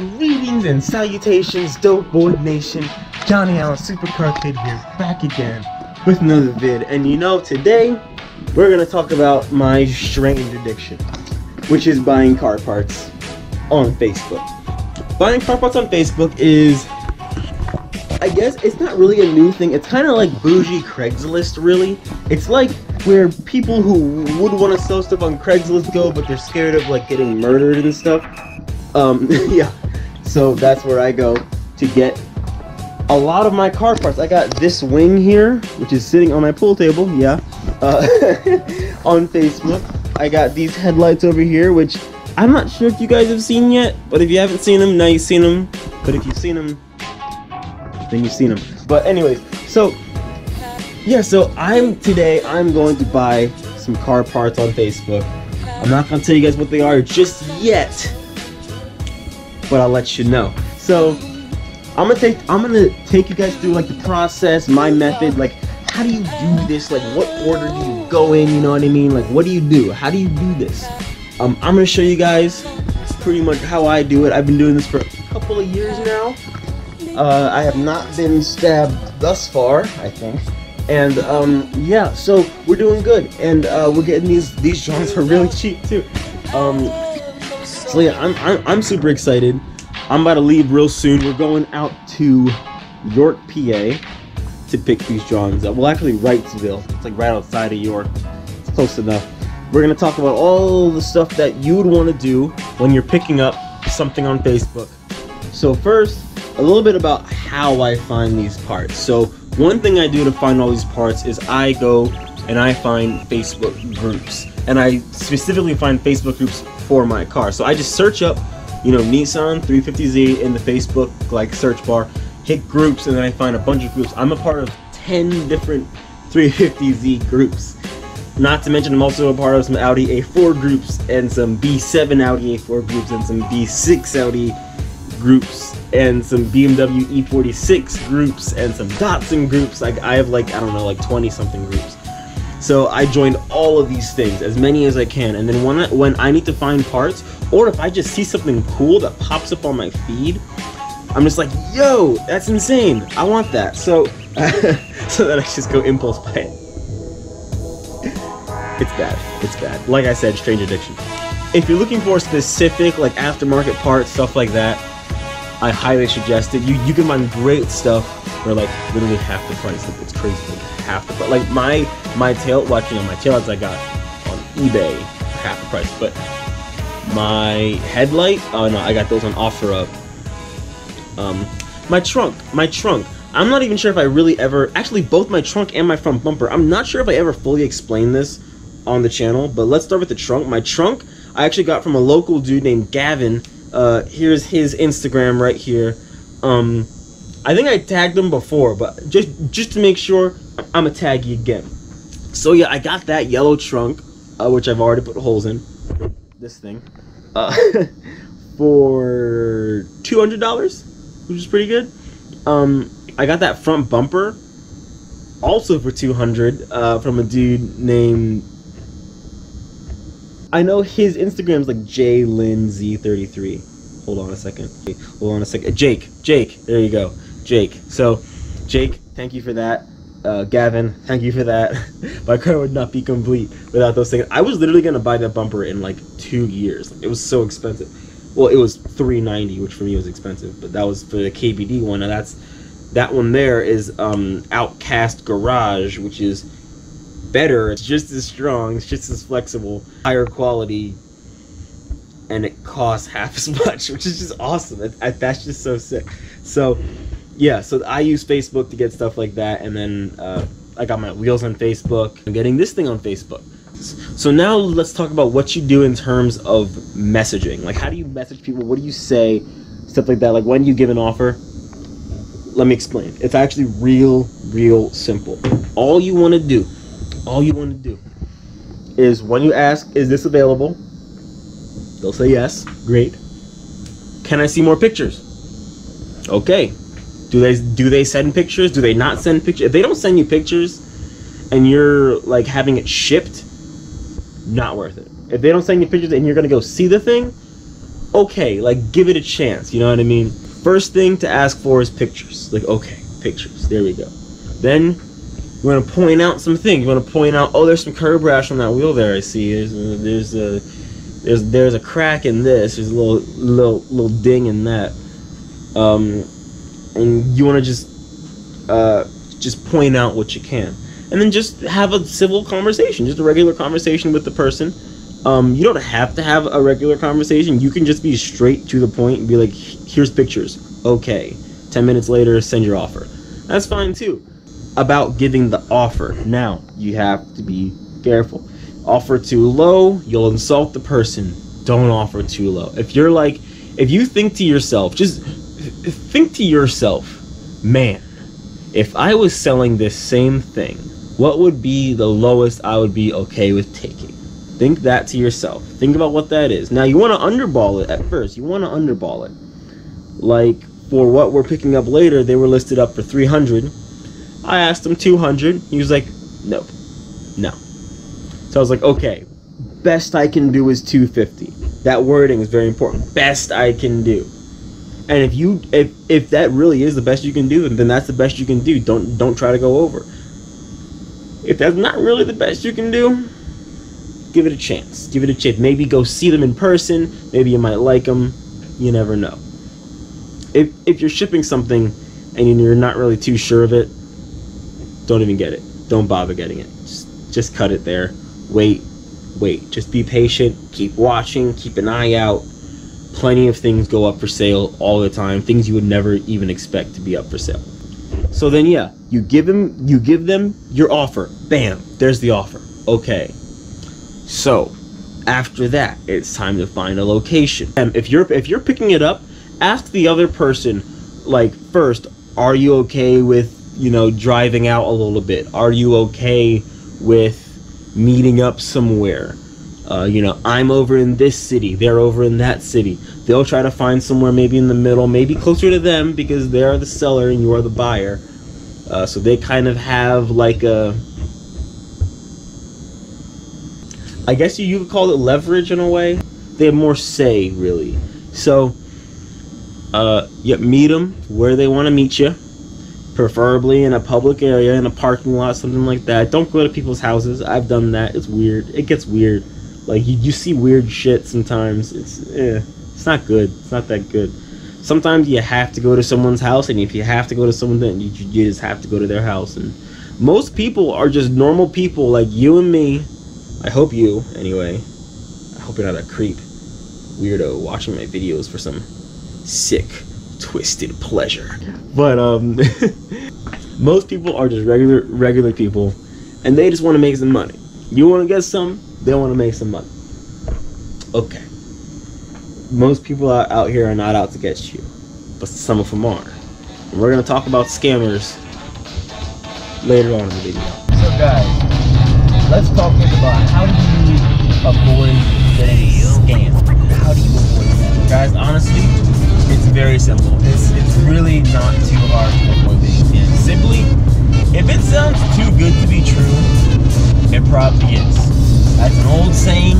Greetings and salutations, Dope Boy Nation. Johnny Allen Supercar Kid here, back again with another vid. And you know, today we're gonna talk about my strange addiction, which is buying car parts on Facebook. Buying car parts on Facebook is, I guess, it's not really a new thing. It's kind of like bougie Craigslist, really. It's like where people who would want to sell stuff on Craigslist go, but they're scared of like getting murdered and stuff. Yeah, so that's where I go to get a lot of my car parts. I got this wing here, which is sitting on my pool table, yeah, on Facebook. I got these headlights over here, which I'm not sure if you guys have seen yet, but if you haven't seen them, now you've seen them. But if you've seen them, then you've seen them. But anyways, so yeah, so I'm going to buy some car parts on Facebook. I'm not gonna tell you guys what they are just yet, but I'll let you know. So I'm gonna take you guys through like the process, my method, like how do you do this, like what order do you go in, you know what I mean, like what do you do, how do you do this? I'm gonna show you guys pretty much how I do it. I've been doing this for a couple of years now. I have not been stabbed thus far, I think. And yeah, so we're doing good, and we're getting these joints for really cheap too. So yeah, I'm super excited. I'm about to leave real soon. We're going out to York, PA, to pick these Johns up. Well, actually Wrightsville. It's like right outside of York. It's close enough. We're gonna talk about all the stuff that you would want to do when you're picking up something on Facebook. So first, a little bit about how I find these parts. So one thing I do to find all these parts is I go and I find Facebook groups, and I specifically find Facebook groups for my car. So I just search up, you know, Nissan 350Z in the Facebook like search bar, hit groups, and then I find a bunch of groups. I'm a part of 10 different 350Z groups. Not to mention I'm also a part of some Audi A4 groups and some B7 Audi A4 groups and some B6 Audi groups and some BMW E46 groups and some Datsun groups. Like I have like, I don't know, like 20 something groups. So I joined all of these things, as many as I can, and then when I need to find parts, or if I just see something cool that pops up on my feed, I'm just like, yo, that's insane, I want that. So so that I just go impulse buy it. It's bad. Like I said, strange addiction. If you're looking for specific like aftermarket parts, stuff like that, I highly suggest it. You can find great stuff for like literally half the price. It's crazy, like half the price. Like my tail, well, actually, my taillights I got on eBay for half the price, but my headlight, oh no, I got those on OfferUp. My trunk. I'm not even sure if I really ever, actually both my trunk and my front bumper, I'm not sure if I ever fully explained this on the channel, but let's start with the trunk. My trunk I actually got from a local dude named Gavin. Here's his Instagram right here. I think I tagged him before, but just to make sure, I'm gonna tag you again. So yeah, I got that yellow trunk, which I've already put holes in. This thing, for $200, which is pretty good. I got that front bumper, also for $200, from a dude named, I know his Instagram's like JLynZ33. Hold on a second. Jake. There you go. Jake. So, Jake, thank you for that. Gavin, thank you for that. My car would not be complete without those things. I was literally gonna buy that bumper in like 2 years. It was so expensive. Well, it was $390, which for me was expensive, but that was for the KBD one. And that one there is Outcast Garage, which is better. It's just as strong, it's just as flexible, higher quality, and it costs half as much, which is just awesome. That's just so sick. So yeah, so I use Facebook to get stuff like that, and then I got my wheels on Facebook. I'm getting this thing on Facebook. So now let's talk about what you do in terms of messaging. Like, how do you message people? What do you say? Stuff like that. Like, when you give an offer, let me explain. It's actually real simple. All you want to do is when you ask, is this available? They'll say yes. Great. Can I see more pictures? Okay. Do they send pictures? Do they not send pictures? If they don't send you pictures and you're like having it shipped, not worth it. If they don't send you pictures and you're gonna go see the thing, okay, like give it a chance, you know what I mean? First thing to ask for is pictures. Like, okay, pictures, there we go. Then you want to point out some things. You want to point out, oh, there's some curb rash on that wheel there. I see. There's a crack in this. There's a little ding in that. And you want to just point out what you can, and then just have a civil conversation, just a regular conversation with the person. You don't have to have a regular conversation. You can just be straight to the point and be like, here's pictures. Okay. 10 minutes later, send your offer. That's fine too. About giving the offer. Now, you have to be careful. Offer too low, you'll insult the person. Don't offer too low. If you think to yourself, just think to yourself, man, if I was selling this same thing, what would be the lowest I would be okay with taking? Think that to yourself. Think about what that is. Now, you want to underball it at first. You want to underball it. Like, for what we're picking up later, they were listed up for 300. I asked him 200. He was like, no. So I was like, okay, best I can do is 250. That wording is very important. Best I can do. And if that really is the best you can do, then that's the best you can do. Don't try to go over. If that's not really the best you can do, give it a chance. Give it a chance. Maybe go see them in person. Maybe you might like them. You never know. If you're shipping something and you're not really too sure of it, don't even get it. Don't bother getting it. Just cut it there. Wait. Just be patient. Keep watching. Keep an eye out. Plenty of things go up for sale all the time. Things you would never even expect to be up for sale. So then, yeah, you give them your offer. Bam, there's the offer. Okay. So after that, it's time to find a location. And if you're picking it up, ask the other person, like, first, are you okay with, driving out a little bit? Are you okay with meeting up somewhere? I'm over in this city, they're over in that city. They'll try to find somewhere maybe in the middle, maybe closer to them because they're the seller and you are the buyer. So they kind of have like a, I guess you could call it leverage in a way. They have more say, really. So, meet them where they want to meet you. Preferably in a public area, in a parking lot, something like that. Don't go to people's houses. I've done that. It's weird. It gets weird. Like, you see weird shit sometimes. It's not good. It's not that good. Sometimes you have to go to someone's house, and if you have to go to someone, then you just have to go to their house. And most people are just normal people like you and me. I hope you, anyway. I hope you're not a creep, weirdo, watching my videos for some sick, twisted pleasure. But most people are just regular people, and they just want to make some money. You want to get some, they want to make some money. Okay. Most people out here are not out to get you, but some of them are. And we're going to talk about scammers later on in the video. So guys, let's talk about how do you avoid getting scammed. How do you avoid that? Guys, honestly, it's very simple. It's really not too hard to avoid being scammed. Simply, if it sounds too good to be true, it probably is. That's an old saying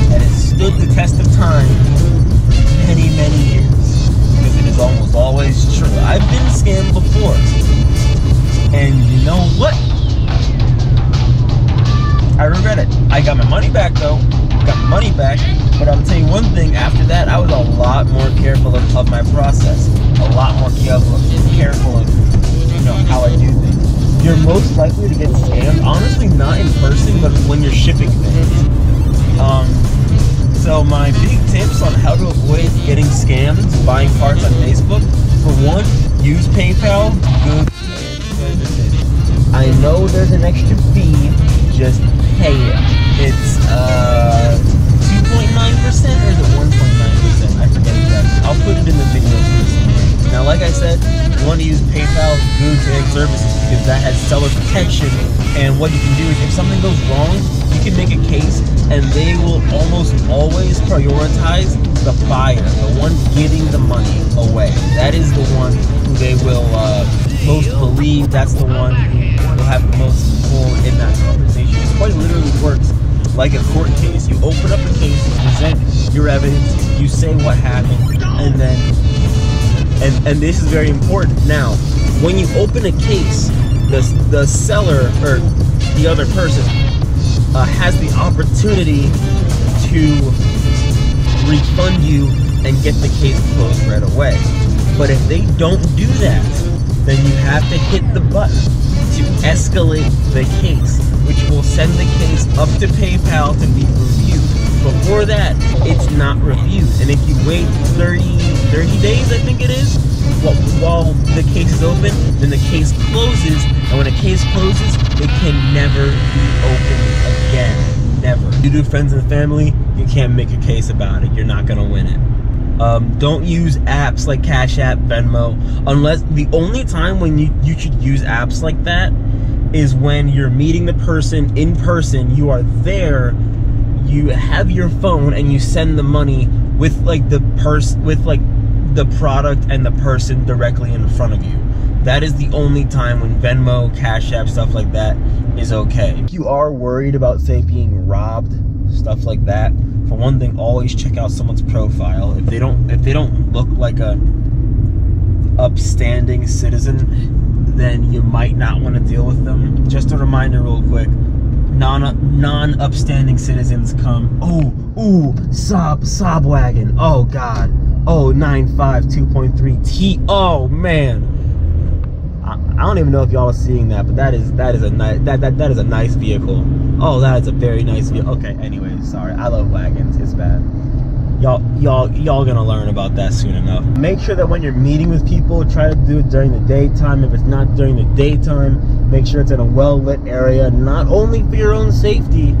that has stood the test of time many years, because it is almost always true. I've been scammed before, and you know what? I regret it. I got my money back though. But I'll tell you one thing, after that I was a lot more careful of my process, a lot more careful of how I do things. You're most likely to get scammed, honestly, not in person, but when you're shipping things. So my big tips on how to avoid getting scammed buying parts on Facebook: for one, use PayPal. Good decision. I know there's an extra fee, just pay it. It's 2.9% or is it 1.9%? I forget exactly. I'll put it in the video description. Now, like I said, you want to use PayPal Goods and Services because that has seller protection. And what you can do is, if something goes wrong, you can make a case, and they will almost always prioritize the buyer, the one giving the money away. That is the one who they will most believe. That's the one who will have the most pull in that conversation. It quite literally works like a court case. You open up a case, you present your evidence, you say what happened, and then, and this is very important. Now, when you open a case, the seller or the other person has the opportunity to refund you and get the case closed right away. But if they don't do that, then you have to hit the button to escalate the case, which will send the case up to PayPal to be reviewed. Before that, it's not reviewed. And if you wait 30 days, I think it is, while the case is open, then the case closes. And when a case closes, it can never be opened again. Never. Due to friends and family, you can't make a case about it. You're not gonna win it. Don't use apps like Cash App, Venmo, unless the only time when you should use apps like that is when you're meeting the person in person. You are there, you have your phone, and you send the money with like the product and the person directly in front of you. That is the only time when Venmo, Cash App, stuff like that is okay. If you are worried about, say, being robbed, stuff like that, for one thing, always check out someone's profile. If they don't look like a upstanding citizen, then you might not want to deal with them. Just a reminder real quick, non-upstanding citizens come, Saab wagon, oh god, 95 2.3 T, oh man. I don't even know if y'all are seeing that, but that is a nice that is a nice vehicle. Oh, that is a very nice vehicle. Okay, anyways, sorry. I love wagons. It's bad. Y'all gonna learn about that soon enough. Make sure that when you're meeting with people, try to do it during the daytime. If it's not during the daytime, make sure it's in a well-lit area, not only for your own safety,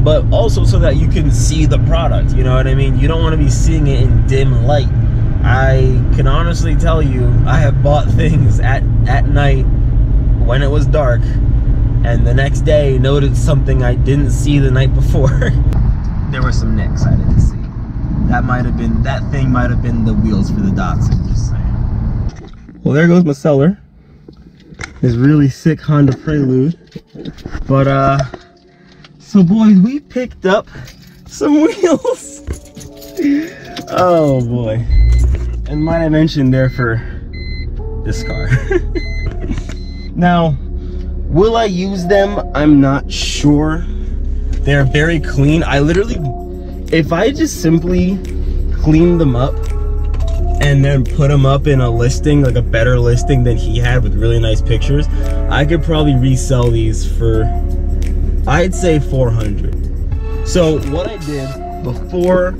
but also so that you can see the product. You know what I mean? You don't want to be seeing it in dim light. I can honestly tell you, I have bought things at night when it was dark, and the next day noticed something I didn't see the night before. There were some nicks I didn't see. That thing might have been the wheels for the Datsun, just saying. Well, there goes my seller. This really sick Honda Prelude. But so boys, we picked up some wheels. Oh boy. And might I mention they're for this car. Now, will I use them? I'm not sure. They're very clean. I literally, if I just simply clean them up and then put them up in a listing, like a better listing than he had with really nice pictures, I could probably resell these for, I'd say 400. So what I did before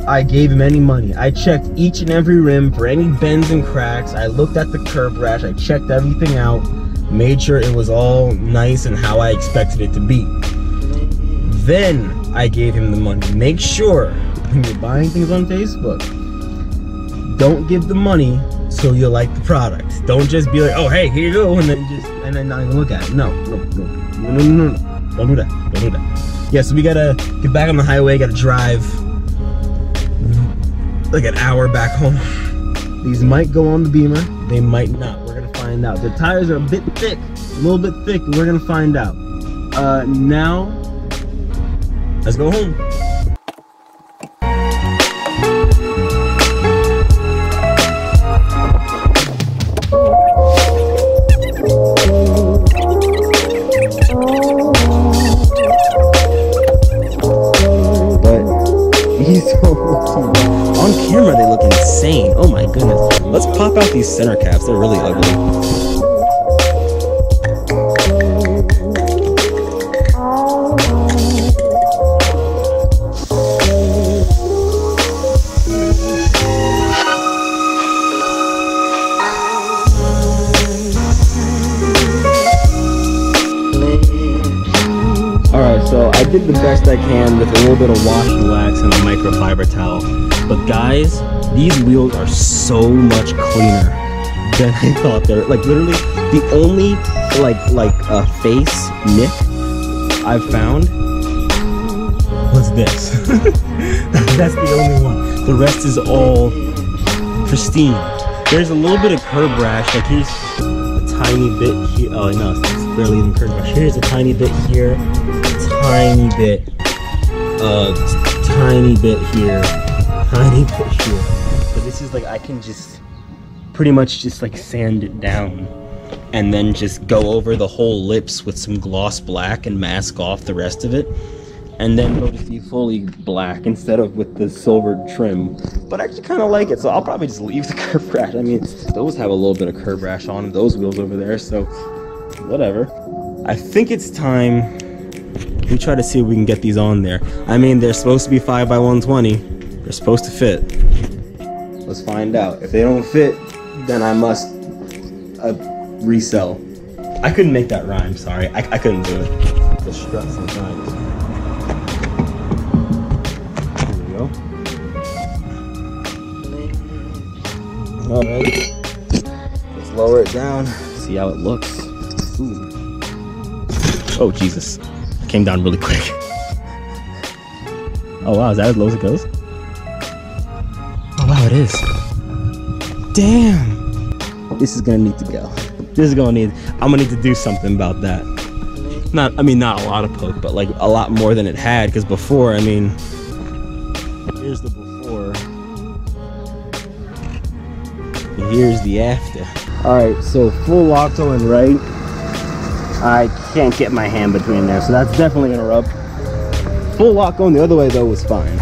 I gave him any money, I checked each and every rim for any bends and cracks. I looked at the curb rash, I checked everything out, made sure it was all nice and how I expected it to be. Then I gave him the money. Make sure when you're buying things on Facebook, don't give the money so you like the product. Don't just be like, oh hey, here you go, and then not even look at it. No. Don't do that. Don't do that. Yeah, so we gotta get back on the highway, gotta drive like an hour back home. These might go on the Beamer, they might not. We're gonna find out. The tires are a bit thick, a little bit thick, but we're gonna find out. Now, let's go home. On camera they look insane. Oh my goodness. Let's pop out these center caps. They're really ugly. Alright, so I did the best I can with a little bit of wash and wax and a microfiber towel. But guys, these wheels are so much cleaner than I thought. They're like literally the only like face nick I've found was this. That's the only one. The rest is all pristine. There's a little bit of curb rash. Like here's a tiny bit here. Oh no, it's barely even curb rash. Here's a tiny bit here. Tiny bit a tiny bit here, tiny bit here. But this is like, I can just pretty much just like sand it down and then just go over the whole lips with some gloss black and mask off the rest of it. And then go to see fully black instead of with the silver trim. But I actually kind of like it, so I'll probably just leave the curb rash. I mean, those have a little bit of curb rash on them, those wheels over there, so whatever. I think it's time we try to see if we can get these on there. I mean, they're supposed to be 5x120. They're supposed to fit. Let's find out. If they don't fit, then I must resell. I couldn't make that rhyme, sorry. I couldn't do it. The strut sometimes. Alright, let's lower it down, see how it looks. Ooh. Oh Jesus, came down really quick. Oh wow, is that as low as it goes? Oh wow, it is. Damn! This is gonna need to go. I'm gonna need to do something about that. Not a lot of poke, but like a lot more than it had, because before, I mean, here's the before. Here's the after. Alright, so full lock going right. I can't get my hand between there, so that's definitely gonna rub. Full lock going the other way though was fine.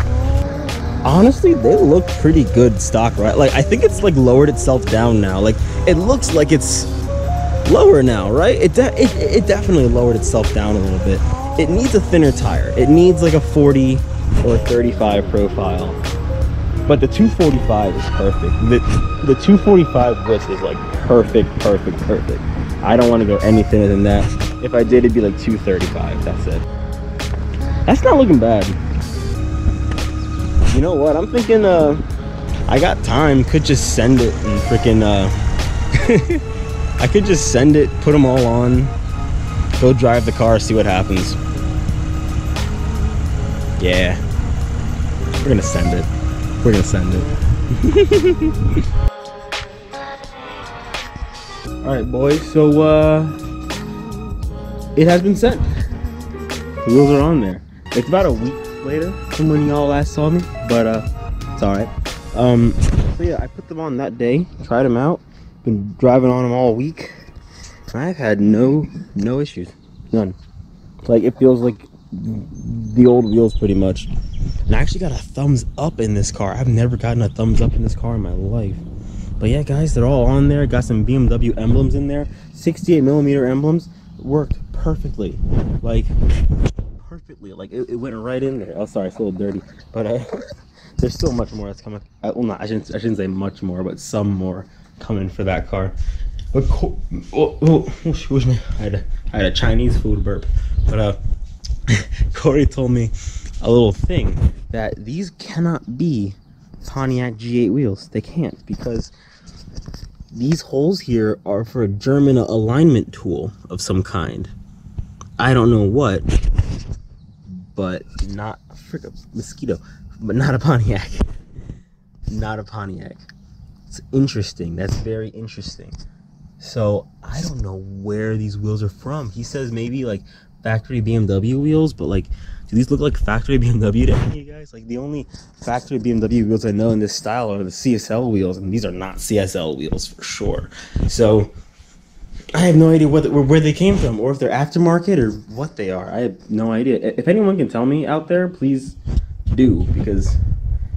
Honestly, they look pretty good stock, right? Like, I think it's like lowered itself down now. Like, it looks like it's lower now, right? It definitely lowered itself down a little bit. It needs a thinner tire. It needs like a 40 or 35 profile. But the 245 is perfect. The 245 width is like perfect. I don't want to go any thinner than that. If I did, it'd be like 235. That's it. That's not looking bad. You know what? I'm thinking I got time. Could just send it and freaking I could just send it, put them all on, go drive the car, see what happens. Yeah. We're gonna send it. We're gonna send it. Alright boys, so it has been sent. The wheels are on there. It's about a week later from when y'all last saw me, but it's alright. So yeah, I put them on that day, tried them out, been driving on them all week. I've had no issues. None. Like, it feels like the old wheels pretty much. And I actually got a thumbs up in this car. I've never gotten a thumbs up in this car in my life. But yeah, guys, they're all on there. Got some BMW emblems in there. 68mm emblems. Worked perfectly. Like, perfectly. Like, it went right in there. Oh, sorry, it's a little dirty. But there's still much more that's coming. Well, not, I shouldn't say much more, but some more coming for that car. But excuse me. I had a Chinese food burp. But Corey told me a little thing that these cannot be Pontiac G8 wheels. They can't, because these holes here are for a German alignment tool of some kind. I don't know what, but not a mosquito, but not a Pontiac. Not a Pontiac. It's interesting. That's very interesting. So I don't know where these wheels are from. He says maybe like factory BMW wheels, but like, do these look like factory BMW to any of you guys? Like, the only factory BMW wheels I know in this style are the CSL wheels, and these are not CSL wheels for sure. So I have no idea where they came from, or if they're aftermarket or what they are. I have no idea. If anyone can tell me out there, please do, because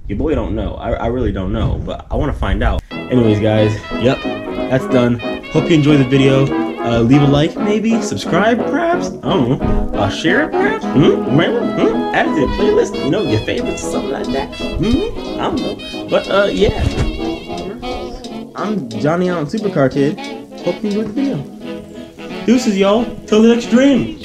your boy don't know. I really don't know, but I want to find out. Anyways, guys, yep, that's done. Hope you enjoyed the video. Leave a like, maybe subscribe, perhaps. I don't know. Share it, perhaps. Add it to the playlist. You know, your favorites, something like that. I don't know. But yeah, I'm Johnny Allen Supercar Kid. Hope you enjoyed the video. Deuces, y'all. Till the next dream.